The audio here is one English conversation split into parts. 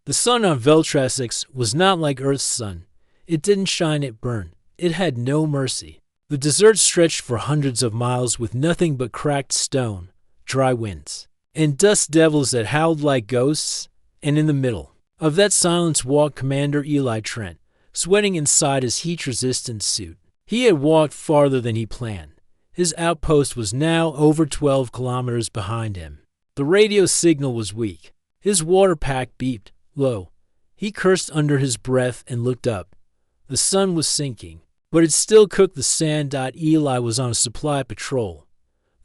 The sun on Veltrasix was not like Earth's sun. It didn't shine, it burned. It had no mercy. The desert stretched for hundreds of miles with nothing but cracked stone, dry winds, and dust devils that howled like ghosts, and in the middle of that silence walked Commander Eli Trent, sweating inside his heat-resistant suit. He had walked farther than he planned. His outpost was now over 12 kilometers behind him. The radio signal was weak. His water pack beeped low. He cursed under his breath and looked up. The sun was sinking, but it still cooked the sand. Eli was on a supply patrol.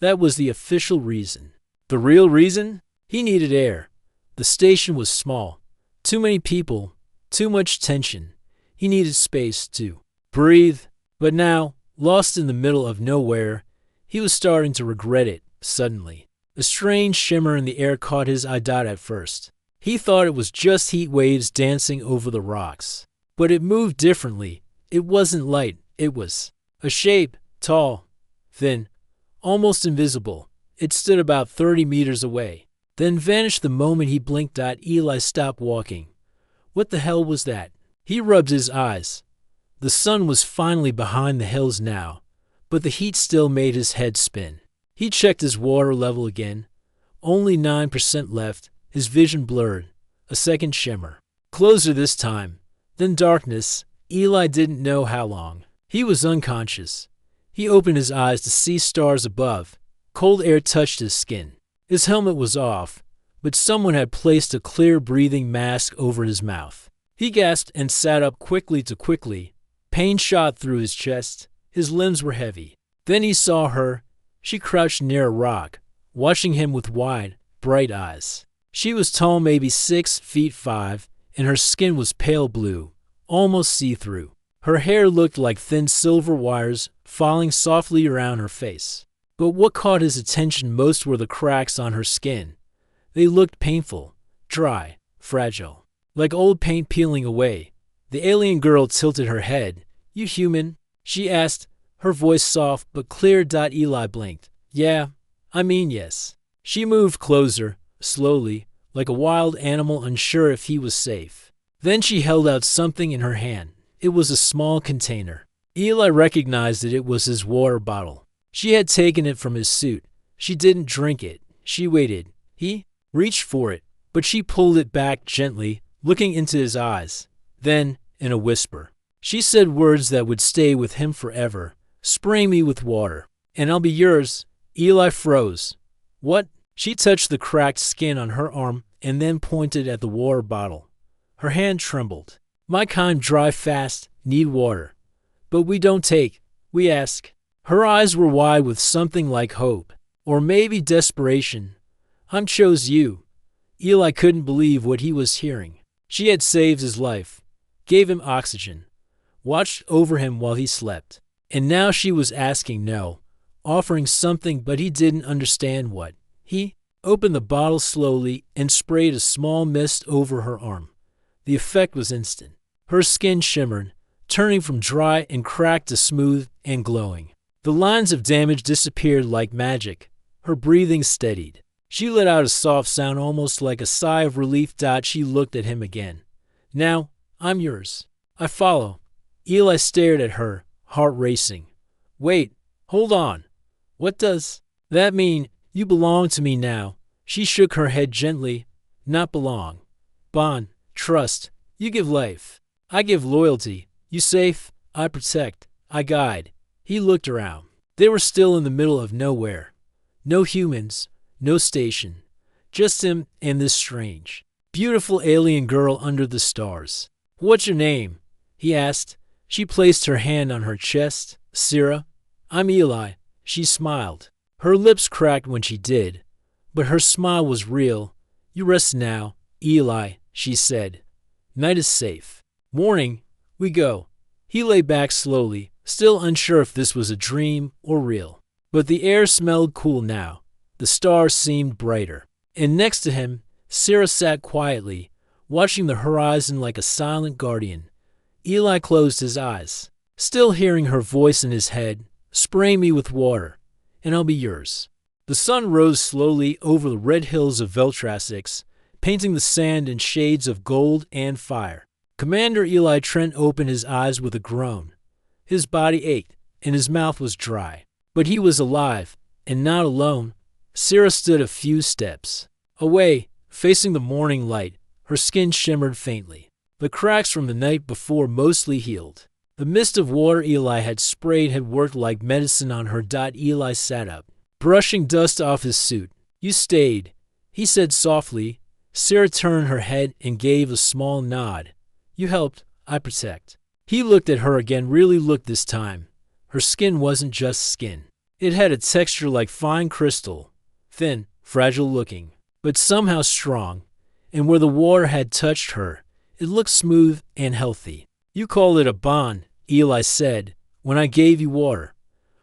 That was the official reason. The real reason? He needed air. The station was small. Too many people. Too much tension. He needed space to breathe. But now, lost in the middle of nowhere, he was starting to regret it, suddenly. A strange shimmer in the air caught his eye. At first, he thought it was just heat waves dancing over the rocks. But it moved differently. It wasn't light. It was a shape, tall, thin, almost invisible. It stood about 30 meters away, then vanished the moment he blinked. Eli stopped walking. What the hell was that? He rubbed his eyes. The sun was finally behind the hills now, but the heat still made his head spin. He checked his water level again. Only 9% left, his vision blurred. A second shimmer. Closer this time. Then darkness. Eli didn't know how long. He was unconscious. He opened his eyes to see stars above. Cold air touched his skin. His helmet was off, but someone had placed a clear breathing mask over his mouth. He gasped and sat up quickly. Pain shot through his chest. His limbs were heavy. Then he saw her. She crouched near a rock, watching him with wide, bright eyes. She was tall, maybe 6'5", and her skin was pale blue, almost see-through. Her hair looked like thin silver wires falling softly around her face. But what caught his attention most were the cracks on her skin. They looked painful, dry, fragile, like old paint peeling away. The alien girl tilted her head. "You human?" she asked, her voice soft but clear. Eli blinked. "Yeah, I mean yes." She moved closer, slowly, like a wild animal unsure if he was safe. Then she held out something in her hand. It was a small container. Eli recognized that it was his water bottle. She had taken it from his suit. She didn't drink it. She waited. He reached for it, but she pulled it back gently, looking into his eyes. Then, in a whisper, she said words that would stay with him forever. "Spray me with water, and I'll be yours." Eli froze. "What?" She touched the cracked skin on her arm and then pointed at the water bottle. Her hand trembled. "My kind dry fast, need water. But we don't take, we ask." Her eyes were wide with something like hope, or maybe desperation. "I'm chose you." Eli couldn't believe what he was hearing. She had saved his life, gave him oxygen, watched over him while he slept. And now she was asking no, offering something, but he didn't understand what. He opened the bottle slowly and sprayed a small mist over her arm. The effect was instant. Her skin shimmered, turning from dry and cracked to smooth and glowing. The lines of damage disappeared like magic. Her breathing steadied. She let out a soft sound, almost like a sigh of relief. She looked at him again. "Now, I'm yours. I follow." Eli stared at her, heart racing. "Wait, hold on. What does that mean? You belong to me now." She shook her head gently. "Not belong. Bond, trust. You give life. I give loyalty. You safe. I protect. I guide." He looked around. They were still in the middle of nowhere. No humans, no station. Just him and this strange, beautiful alien girl under the stars. "What's your name?" he asked. She placed her hand on her chest. "Sarah." "I'm Eli." She smiled. Her lips cracked when she did, but her smile was real. "You rest now, Eli," she said. "Night is safe. Morning, we go." He lay back slowly, still unsure if this was a dream or real. But the air smelled cool now. The stars seemed brighter. And next to him, Sarah sat quietly, watching the horizon like a silent guardian. Eli closed his eyes, still hearing her voice in his head. "Spray me with water, and I'll be yours." The sun rose slowly over the red hills of Veltrasix. painting the sand in shades of gold and fire. Commander Eli Trent opened his eyes with a groan. His body ached, and his mouth was dry. But he was alive, and not alone. Sarah stood a few steps away, facing the morning light. Her skin shimmered faintly. The cracks from the night before mostly healed. The mist of water Eli had sprayed had worked like medicine on her. Eli sat up, brushing dust off his suit. "You stayed," he said softly. Sarah turned her head and gave a small nod. "You helped, I protect." He looked at her again, really looked this time. Her skin wasn't just skin. It had a texture like fine crystal, thin, fragile looking, but somehow strong. And where the water had touched her, it looked smooth and healthy. "You called it a bond," Eli said, "when I gave you water.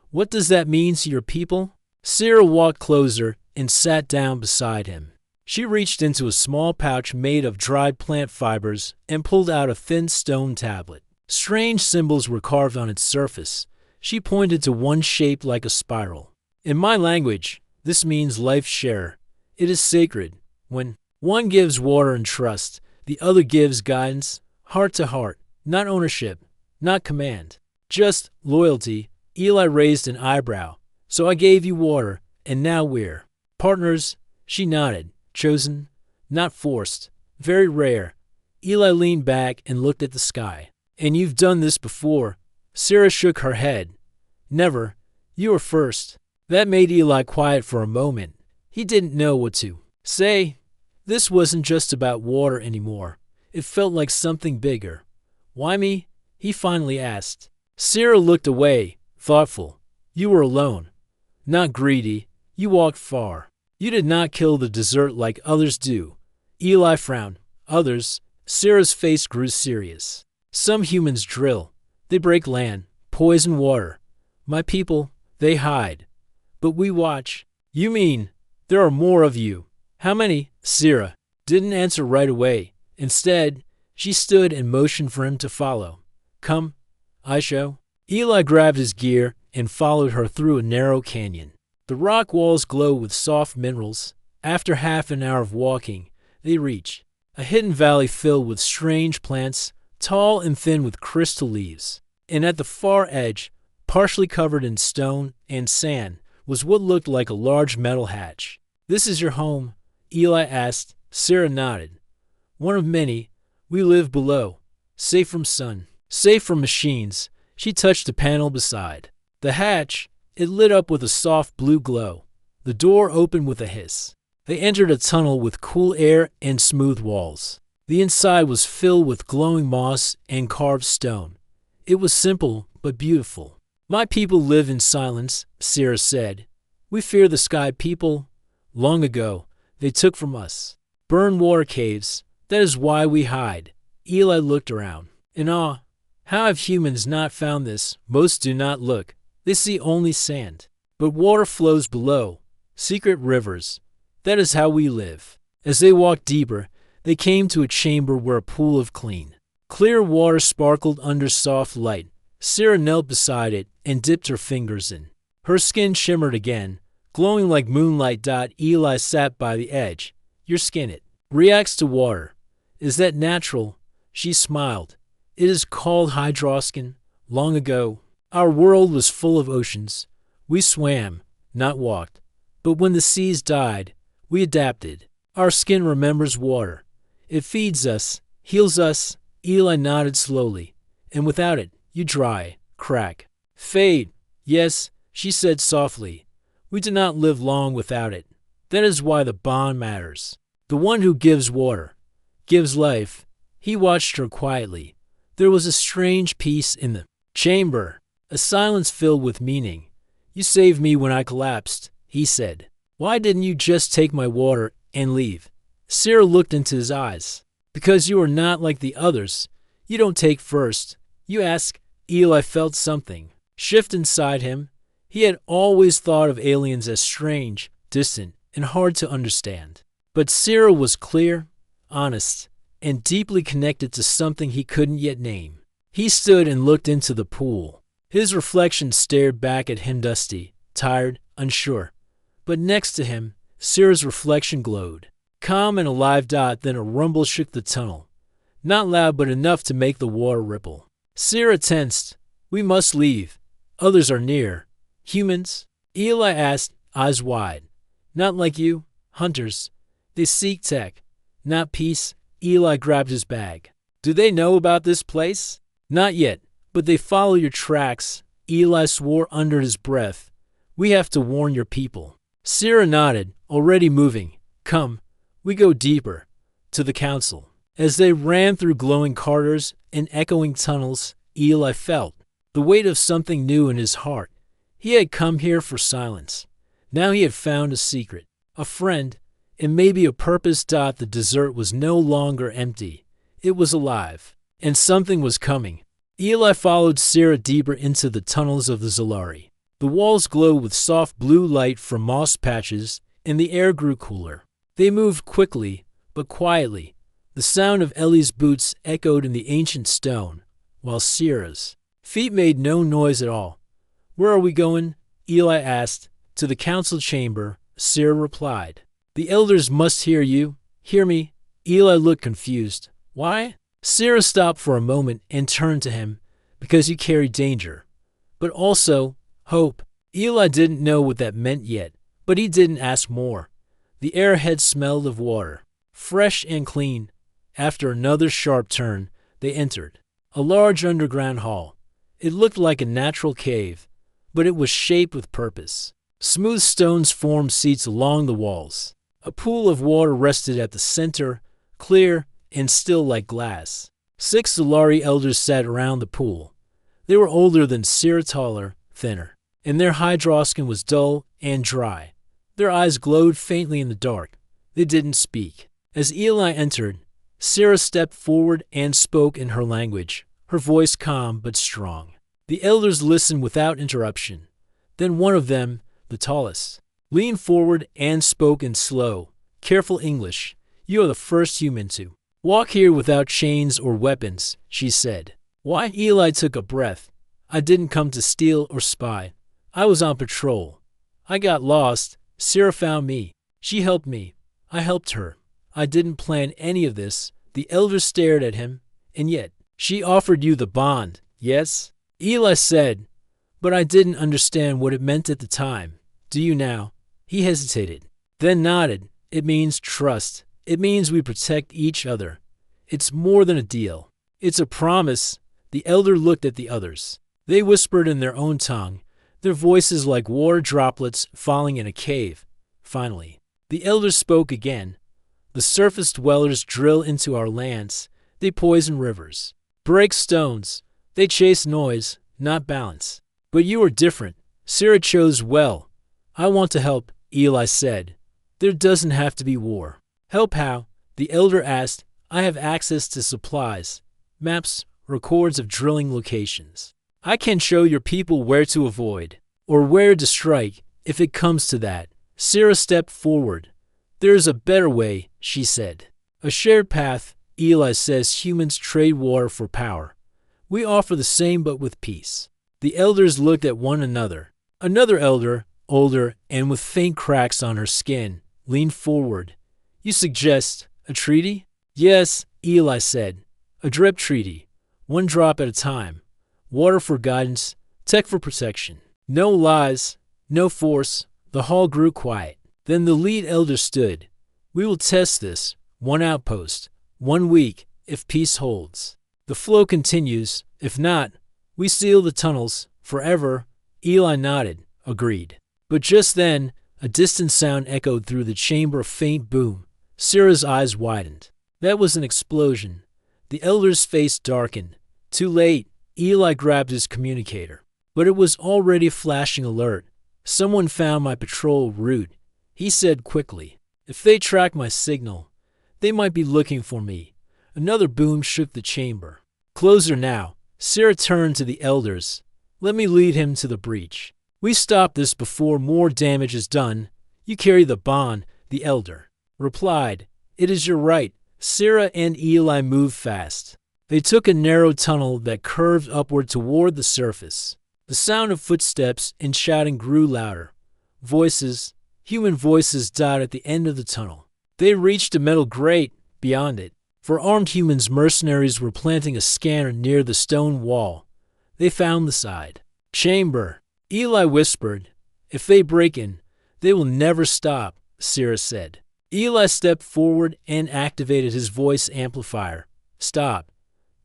What does that mean to your people?" Sarah walked closer and sat down beside him. She reached into a small pouch made of dried plant fibers and pulled out a thin stone tablet. Strange symbols were carved on its surface. She pointed to one shaped like a spiral. "In my language, this means life share. It is sacred. When one gives water and trust, the other gives guidance, heart to heart, not ownership, not command, just loyalty." Eli raised an eyebrow. "So I gave you water, and now we're partners." She nodded. "Chosen, not forced. Very rare." Eli leaned back and looked at the sky. "And you've done this before?" Sarah shook her head. "Never. You were first." That made Eli quiet for a moment. He didn't know what to say. This wasn't just about water anymore. It felt like something bigger. "Why me?" he finally asked. Sarah looked away, thoughtful. "You were alone. Not greedy. You walked far. You did not kill the desert like others do." Eli frowned. "Others?" Sarah's face grew serious. "Some humans drill. They break land, poison water. My people, they hide. But we watch." "You mean there are more of you? How many?" Sarah didn't answer right away. Instead, she stood and motioned for him to follow. "Come, I show." Eli grabbed his gear and followed her through a narrow canyon. The rock walls glowed with soft minerals. After half an hour of walking, they reached a hidden valley filled with strange plants, tall and thin with crystal leaves. And at the far edge, partially covered in stone and sand, was what looked like a large metal hatch. "This is your home?" Eli asked. Sarah nodded. "One of many. We live below, safe from sun, safe from machines." She touched the panel beside the hatch. It lit up with a soft blue glow. The door opened with a hiss. They entered a tunnel with cool air and smooth walls. The inside was filled with glowing moss and carved stone. It was simple but beautiful. "My people live in silence," Sarah said. "We fear the sky people. Long ago, they took from us. Burned water caves. That is why we hide." Eli looked around. In awe. "How have humans not found this?" Most do not look. They see only sand. But water flows below. Secret rivers. That is how we live. As they walked deeper, they came to a chamber where a pool of clear water sparkled under soft light. Sarah knelt beside it and dipped her fingers in. Her skin shimmered again, glowing like moonlight. Eli sat by the edge. "Your skin, it reacts to water. Is that natural?" She smiled. "It is called hydroskin. Long ago, our world was full of oceans. We swam, not walked. But when the seas died, we adapted. Our skin remembers water. It feeds us, heals us." Eli nodded slowly. "And without it, you dry, crack, fade." "Yes," she said softly. "We do not live long without it. That is why the bond matters. The one who gives water, gives life." He watched her quietly. There was a strange peace in the chamber, a silence filled with meaning. "You saved me when I collapsed," he said. "Why didn't you just take my water and leave?" Sarah looked into his eyes. "Because you are not like the others. You don't take first. You ask." Eli felt something shift inside him. He had always thought of aliens as strange, distant, and hard to understand. But Sarah was clear, honest, and deeply connected to something he couldn't yet name. He stood and looked into the pool. His reflection stared back at him, dusty, tired, unsure. But next to him, Sarah's reflection glowed. Calm and alive. Then a rumble shook the tunnel. Not loud, but enough to make the water ripple. Sierra tensed. We must leave. Others are near. Humans? Eli asked, eyes wide. Not like you. Hunters. They seek tech, not peace. Eli grabbed his bag. Do they know about this place? Not yet, but they follow your tracks. Eli swore under his breath. We have to warn your people. Sierra nodded, already moving. Come, we go deeper. To the council. As they ran through glowing corridors and echoing tunnels, Eli felt the weight of something new in his heart. He had come here for silence. Now he had found a secret, a friend, and maybe a purpose. The desert was no longer empty. It was alive, and something was coming. Eli followed Sierra deeper into the tunnels of the Zolari. The walls glowed with soft blue light from moss patches, and the air grew cooler. They moved quickly, but quietly. The sound of Ellie's boots echoed in the ancient stone, while Sierra's feet made no noise at all. Where are we going? Eli asked. To the council chamber, Sierra replied. The elders must hear you. Hear me? Eli looked confused. Why? Sierra stopped for a moment and turned to him. Because you carry danger. But also, hope. Eli didn't know what that meant yet, but he didn't ask more. The air had smelled of water, fresh and clean. After another sharp turn, they entered a large underground hall. It looked like a natural cave, but it was shaped with purpose. Smooth stones formed seats along the walls. A pool of water rested at the center, clear and still like glass. 6 Zolari elders sat around the pool. They were older than Sierra, taller, thinner, and their hydroskin was dull and dry. Their eyes glowed faintly in the dark. They didn't speak. As Eli entered, Sierra stepped forward and spoke in her language, her voice calm but strong. The elders listened without interruption. Then one of them, the tallest, leaned forward and spoke in slow, careful English. You are the first human to walk here without chains or weapons, she said. Why? Eli took a breath. I didn't come to steal or spy. I was on patrol. I got lost. Sierra found me. She helped me. I helped her. I didn't plan any of this. The elders stared at him. And yet, she offered you the bond, yes? Eli said, but I didn't understand what it meant at the time. Do you now? He hesitated, then nodded. It means trust. It means we protect each other. It's more than a deal. It's a promise. The elder looked at the others. They whispered in their own tongue, their voices like water droplets falling in a cave. Finally, the elder spoke again. The surface dwellers drill into our lands. They poison rivers, break stones. They chase noise, not balance. But you are different. Sierra chose well. I want to help, Eli said. There doesn't have to be war. Help how? The elder asked. I have access to supplies, maps, records of drilling locations. I can show your people where to avoid, or where to strike, if it comes to that. Sierra stepped forward. There is a better way, she said. A shared path. Eli says humans trade war for power. We offer the same but with peace. The elders looked at one another. Another elder, older and with faint cracks on her skin, leaned forward. You suggest a treaty? Yes, Eli said. A drip treaty. One drop at a time. Water for guidance, tech for protection. No lies, no force. The hall grew quiet. Then the lead elder stood. We will test this. One outpost. 1 week, if peace holds. The flow continues. If not, we seal the tunnels forever. Eli nodded, agreed. But just then, a distant sound echoed through the chamber, a faint boom. Sierra's eyes widened. That was an explosion. The elder's face darkened. Too late. Eli grabbed his communicator. But it was already flashing alert. Someone found my patrol route. He said quickly. If they track my signal, they might be looking for me. Another boom shook the chamber. Closer now. Sierra turned to the elders. Let me lead him to the breach. We stop this before more damage is done. You carry the bond, the elder replied. It is your right. Sierra and Eli moved fast. They took a narrow tunnel that curved upward toward the surface. The sound of footsteps and shouting grew louder. Voices, human voices, died at the end of the tunnel. They reached a metal grate beyond it. For armed humans, mercenaries were planting a scanner near the stone wall. They found the side chamber. Eli whispered, "If they break in, they will never stop," Sarah said. Eli stepped forward and activated his voice amplifier. "Stop.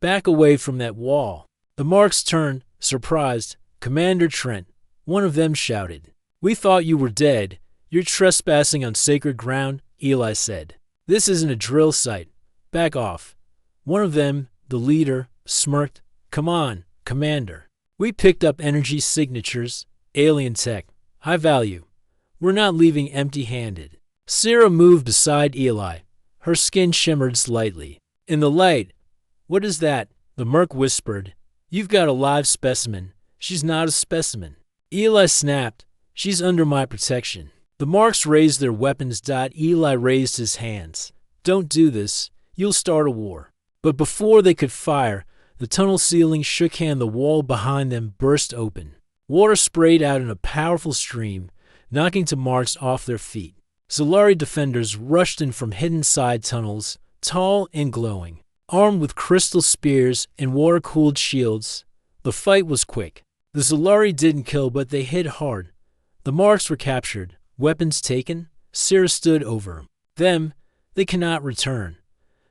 Back away from that wall." The marks turned, surprised. "Commander Trent," one of them shouted. "We thought you were dead. You're trespassing on sacred ground," Eli said. "This isn't a drill site. Back off." One of them, the leader, smirked. "Come on, Commander. We picked up energy signatures, alien tech, high value. We're not leaving empty-handed." Sarah moved beside Eli. Her skin shimmered slightly. In the light, "What is that?" the merc whispered. "You've got a live specimen. She's not a specimen." Eli snapped. "She's under my protection." The marks raised their weapons. Eli raised his hands. "Don't do this. You'll start a war." But before they could fire, the tunnel ceiling shook and the wall behind them burst open. Water sprayed out in a powerful stream, knocking the marks off their feet. Solari defenders rushed in from hidden side tunnels, tall and glowing, armed with crystal spears and water-cooled shields. The fight was quick. The Solari didn't kill, but they hit hard. The marks were captured, weapons taken. Sarah stood over them. "They cannot return.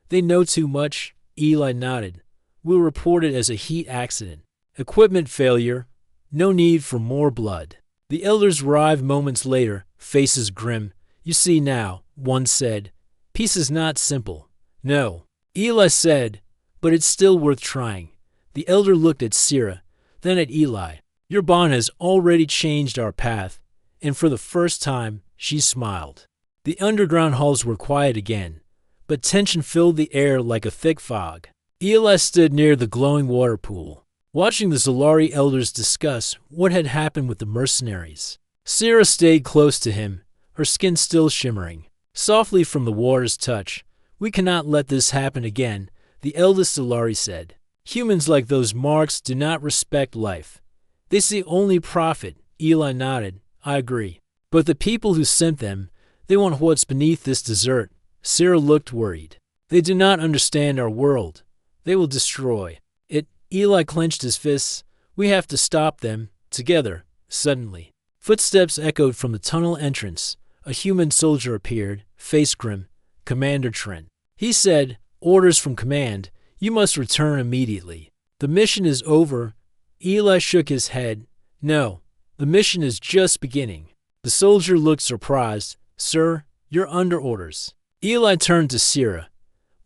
They know too much." Eli nodded. "We'll report it as a heat accident. Equipment failure. No need for more blood." The elders arrived moments later, faces grim. "You see now," one said. "Peace is not simple." "No," Eli said, "but it's still worth trying." The elder looked at Sarah, then at Eli. "Your bond has already changed our path." And for the first time, she smiled. The underground halls were quiet again, but tension filled the air like a thick fog. Eli stood near the glowing water pool, watching the Solari elders discuss what had happened with the mercenaries. Sarah stayed close to him, her skin still shimmering. Softly from the water's touch, "We cannot let this happen again," the eldest Solari said. "Humans like those marks do not respect life. They see only profit." Eli nodded. "I agree. But the people who sent them, they want what's beneath this desert." Sarah looked worried. "They do not understand our world. They will destroy it." Eli clenched his fists. "We have to stop them, together." Suddenly, footsteps echoed from the tunnel entrance. A human soldier appeared, face grim. "Commander Trent." He said, "Orders from command. You must return immediately." "The mission is over." Eli shook his head. "No, the mission is just beginning." The soldier looked surprised. "Sir, you're under orders." Eli turned to Sarah.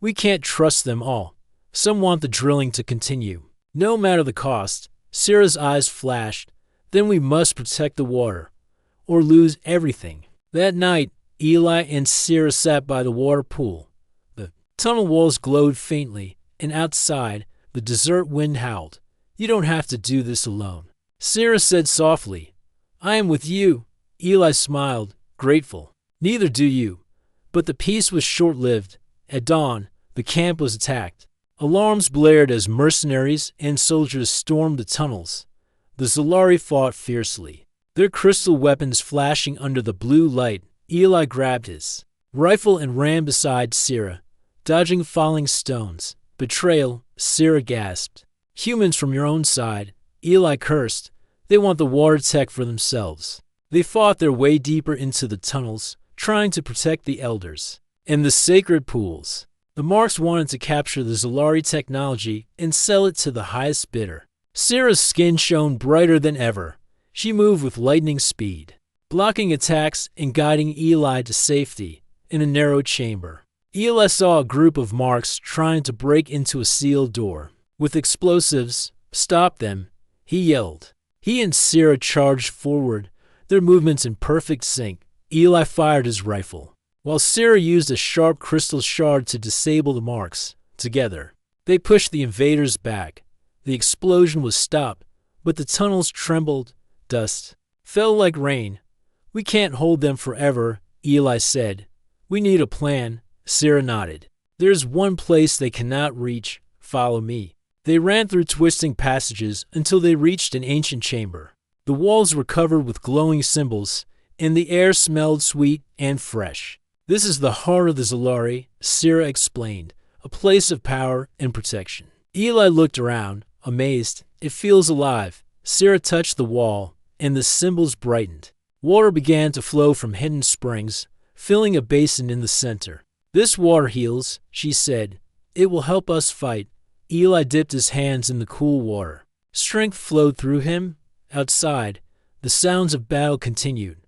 "We can't trust them all. Some want the drilling to continue, no matter the cost." Sarah's eyes flashed. "Then we must protect the water, or lose everything." That night, Eli and Sarah sat by the water pool. The tunnel walls glowed faintly, and outside, the desert wind howled. "You don't have to do this alone," Sarah said softly. "I am with you." Eli smiled, grateful. "Neither do you." But the peace was short-lived. At dawn, the camp was attacked. Alarms blared as mercenaries and soldiers stormed the tunnels. The Solari fought fiercely, their crystal weapons flashing under the blue light. Eli grabbed his rifle and ran beside Sarah, dodging falling stones. "Betrayal," Sarah gasped. "Humans from your own side," Eli cursed. "They want the water tech for themselves." They fought their way deeper into the tunnels, trying to protect the elders and the sacred pools. The marks wanted to capture the Solari technology and sell it to the highest bidder. Sarah's skin shone brighter than ever. She moved with lightning speed, blocking attacks and guiding Eli to safety in a narrow chamber. Eli saw a group of marks trying to break into a sealed door. With explosives, "Stop them," he yelled. He and Sarah charged forward, their movements in perfect sync. Eli fired his rifle, while Sarah used a sharp crystal shard to disable the marks. Together, they pushed the invaders back. The explosion was stopped, but the tunnels trembled. Dust fell like rain. "We can't hold them forever," Eli said. "We need a plan." Sarah nodded. "There's one place they cannot reach. Follow me." They ran through twisting passages until they reached an ancient chamber. The walls were covered with glowing symbols, and the air smelled sweet and fresh. This is the heart of the Zolari, Sira explained, a place of power and protection. Eli looked around, amazed. It feels alive. Sira touched the wall, and the symbols brightened. Water began to flow from hidden springs, filling a basin in the center. This water heals, she said. It will help us fight. Eli dipped his hands in the cool water. Strength flowed through him. Outside, the sounds of battle continued.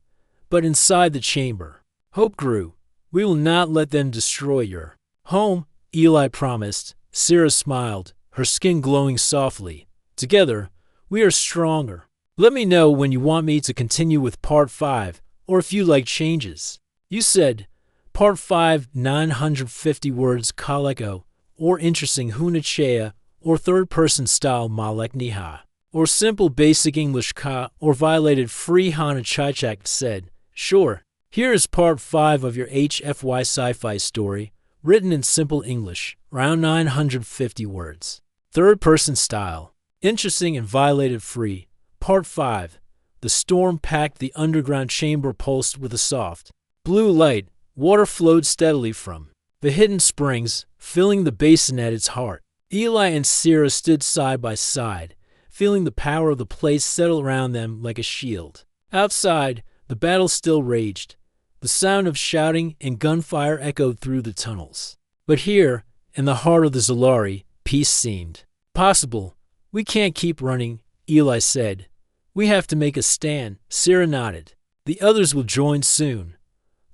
But inside the chamber, hope grew. We will not let them destroy your home, Eli promised. Sira smiled, her skin glowing softly. Together, we are stronger. Let me know when you want me to continue with Part 5, or if you like changes. You said, Part 5, 950 words Kaleko, or interesting Hunachea, or third-person style Malek Niha, or simple basic English Ka, or violated free Hana Chichak said, sure. Here is Part 5 of your HFY Sci-Fi story, written in simple English, around 950 words. Third-person style, interesting and violated free. Part 5. The storm packed the underground chamber pulsed with a soft blue light. Water flowed steadily from the hidden springs, filling the basin at its heart. Eli and Sira stood side by side, feeling the power of the place settle around them like a shield. Outside, the battle still raged. The sound of shouting and gunfire echoed through the tunnels. But here, in the heart of the Zolari, peace seemed possible. We can't keep running, Eli said. We have to make a stand, Sira nodded. The others will join soon.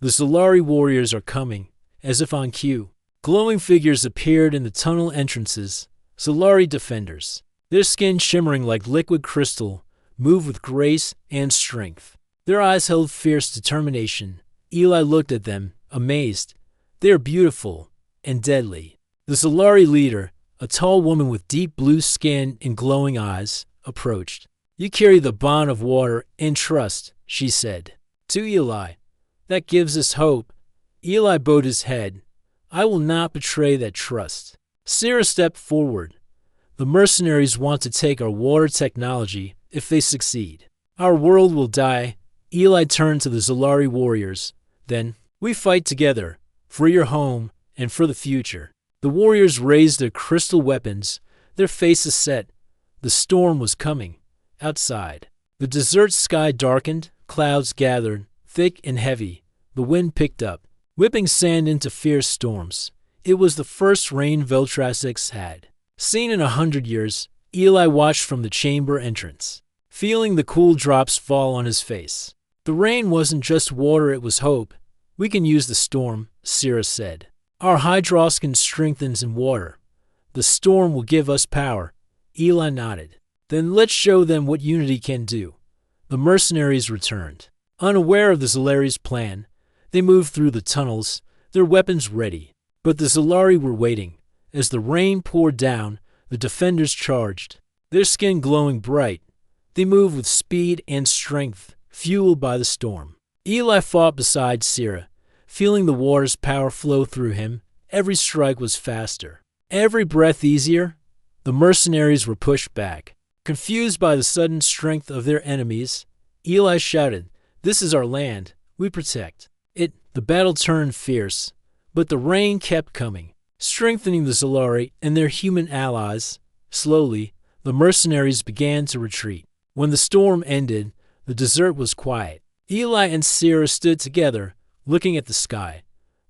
The Zolari warriors are coming, as if on cue. Glowing figures appeared in the tunnel entrances, Zolari defenders. Their skin shimmering like liquid crystal, moved with grace and strength. Their eyes held fierce determination. Eli looked at them, amazed. They are beautiful and deadly. The Zolari leader, a tall woman with deep blue skin and glowing eyes, approached. You carry the bond of water and trust, she said. To Eli, that gives us hope. Eli bowed his head. I will not betray that trust. Sira stepped forward. The mercenaries want to take our water technology if they succeed. Our world will die. Eli turned to the Zolari warriors. Then, we fight together, for your home and for the future. The warriors raised their crystal weapons, their faces set. The storm was coming. Outside, the desert sky darkened, clouds gathered, thick and heavy. The wind picked up, whipping sand into fierce storms. It was the first rain Veltrasix had seen in 100 years. Eli watched from the chamber entrance, feeling the cool drops fall on his face. The rain wasn't just water, it was hope. We can use the storm, Sira said. Our hydroskin strengthens in water. The storm will give us power. Eli nodded. Then let's show them what unity can do. The mercenaries returned. Unaware of the Zolari's plan, they moved through the tunnels, their weapons ready. But the Zolari were waiting. As the rain poured down, the defenders charged, their skin glowing bright. They moved with speed and strength, fueled by the storm. Eli fought beside Sira, feeling the water's power flow through him. Every strike was faster, every breath easier. The mercenaries were pushed back. Confused by the sudden strength of their enemies, Eli shouted, This is our land. We protect it. The battle turned fierce, but the rain kept coming, strengthening the Zolari and their human allies. Slowly, the mercenaries began to retreat. When the storm ended, the desert was quiet. Eli and Sira stood together, looking at the sky.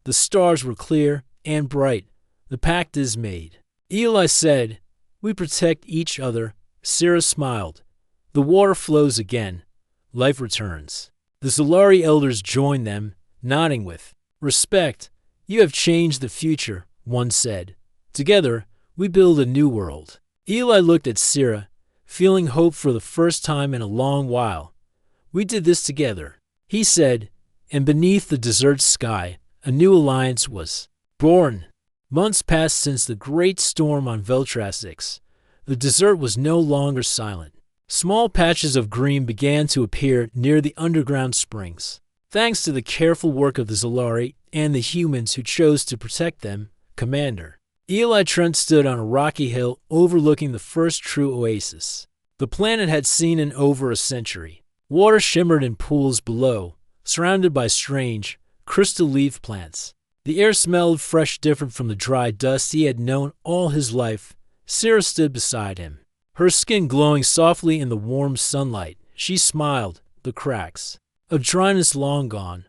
The stars were clear and bright. The pact is made. Eli said, We protect each other. Sira smiled. The water flows again. Life returns. The Zolari elders joined them, nodding with respect. You have changed the future, one said. Together, we build a new world. Eli looked at Sira, feeling hope for the first time in a long while. We did this together, he said, and beneath the desert sky, a new alliance was born. Months passed since the great storm on Veltrasix. The desert was no longer silent. Small patches of green began to appear near the underground springs. Thanks to the careful work of the Zolari and the humans who chose to protect them, Commander. Eli Trent stood on a rocky hill overlooking the first true oasis. The planet had seen in over a century. Water shimmered in pools below, surrounded by strange, crystal leaf plants. The air smelled fresh, different from the dry dust he had known all his life. Sarah stood beside him, her skin glowing softly in the warm sunlight. She smiled, the cracks of dryness long gone.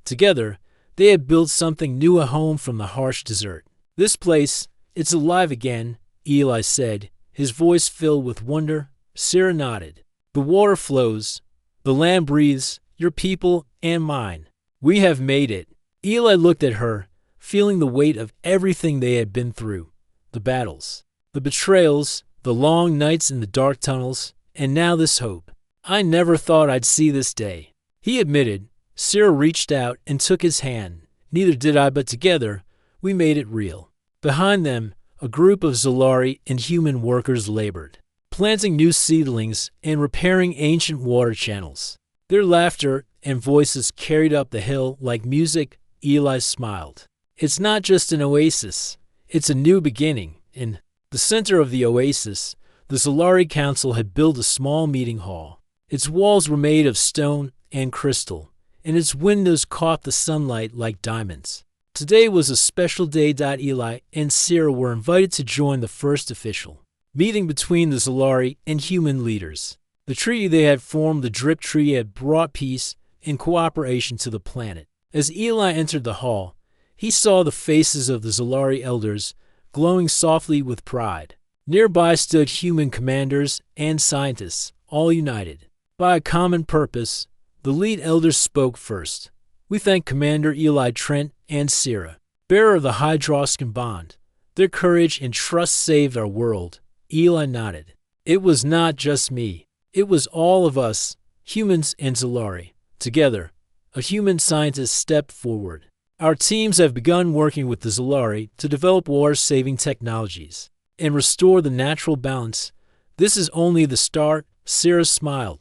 Together, they had built something new, a home from the harsh desert. "This place, it's alive again," Eli said, his voice filled with wonder. Sarah nodded. "The water flows. The land breathes, your people and mine. We have made it." Eli looked at her, feeling the weight of everything they had been through. The battles, the betrayals, the long nights in the dark tunnels, and now this hope. "I never thought I'd see this day," he admitted. Sarah reached out and took his hand. "Neither did I, but together, we made it real." Behind them, a group of Zolari and human workers labored, planting new seedlings and repairing ancient water channels. Their laughter and voices carried up the hill like music. Eli smiled. "It's not just an oasis, it's a new beginning." In the center of the oasis, the Zolari Council had built a small meeting hall. Its walls were made of stone and crystal, and its windows caught the sunlight like diamonds. Today was a special day. Eli and Sarah were invited to join the first official meeting between the Zolari and human leaders. The treaty they had formed, the Drip Treaty, had brought peace and cooperation to the planet. As Eli entered the hall, he saw the faces of the Zolari elders glowing softly with pride. Nearby stood human commanders and scientists, all united by a common purpose. The lead elders spoke first. "We thank Commander Eli Trent and Sarah, bearer of the Hydroscan bond. Their courage and trust saved our world." Eli nodded. "It was not just me. It was all of us, humans and Zolari. Together, a human scientist stepped forward. Our teams have begun working with the Zolari to develop water-saving technologies and restore the natural balance. This is only the start." Sarah smiled.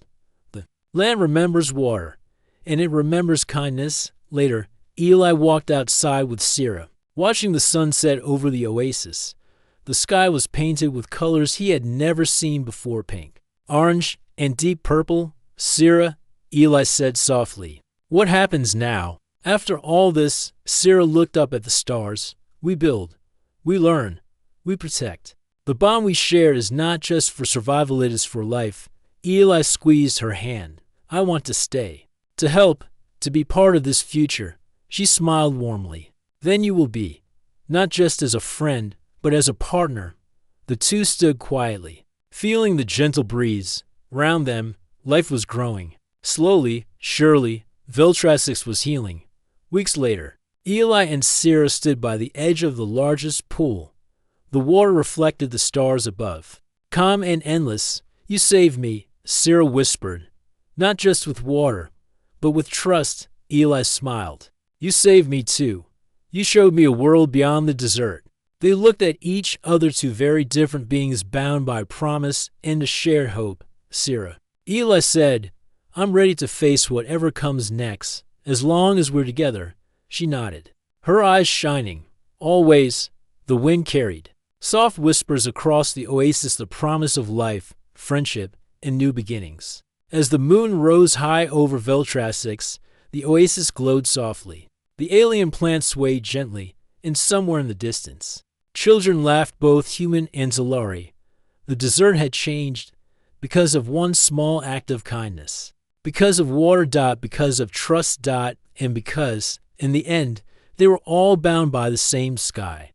"The land remembers water, and it remembers kindness." Later, Eli walked outside with Sarah, watching the sunset over the oasis. The sky was painted with colors he had never seen before: pink, orange, and deep purple. "Sarah," Eli said softly, "what happens now?" After all this, Sarah looked up at the stars. "We build, we learn, we protect. The bond we share is not just for survival, it is for life." Eli squeezed her hand. "I want to stay, to help, to be part of this future." She smiled warmly. "Then you will be, not just as a friend, but as a partner." The two stood quietly, feeling the gentle breeze. Round them, life was growing. Slowly, surely, Viltrassix was healing. Weeks later, Eli and Sarah stood by the edge of the largest pool. The water reflected the stars above. "Calm and endless, you saved me," Sarah whispered. "Not just with water, but with trust." Eli smiled. "You saved me too. You showed me a world beyond the desert." They looked at each other, two very different beings bound by promise and a shared hope. "Sarah," Eli said, "I'm ready to face whatever comes next, as long as we're together." She nodded, her eyes shining. Always, the wind carried soft whispers across the oasis, the promise of life, friendship, and new beginnings. As the moon rose high over Viltrassix, the oasis glowed softly. The alien plants swayed gently, and somewhere in the distance, children laughed, both human and Zolari. The desert had changed because of one small act of kindness, because of water, because of trust, and because, in the end, they were all bound by the same sky.